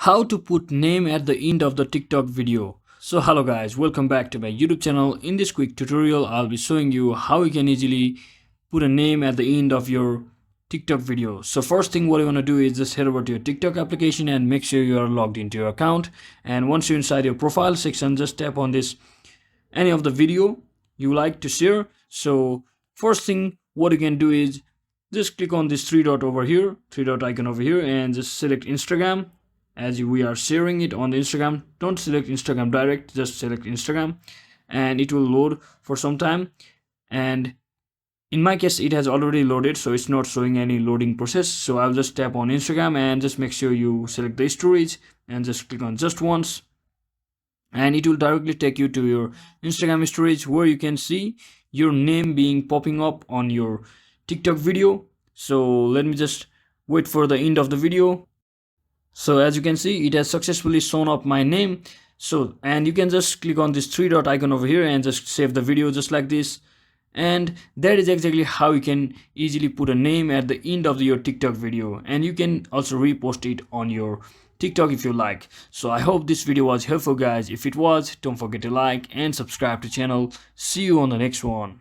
How to put name at the end of the TikTok video. So hello guys, welcome back to my YouTube channel. In this quick tutorial I'll be showing you how you can easily put a name at the end of your TikTok video. So first thing what you want to do is just head over to your TikTok application and make sure you are logged into your account. And once you're inside your profile section, just tap on this any of the video you like to share. So first thing what you can do is just click on this three dot icon over here, and just select Instagram. As we are sharing it on the Instagram, don't select Instagram direct, just select Instagram, and it will load for some time. And in my case it has already loaded, so it's not showing any loading process. So I'll just tap on Instagram and just make sure you select the storage and just click on just once, and it will directly take you to your Instagram storage where you can see your name being popping up on your TikTok video. So let me just wait for the end of the video. So as you can see, it has successfully shown up my name. So, and you can just click on this three dot icon over here and just save the video just like this. And that is exactly how you can easily put a name at the end of your TikTok video, and you can also repost it on your TikTok if you like. So I hope this video was helpful guys. If it was, don't forget to like and subscribe to channel. See you on the next one.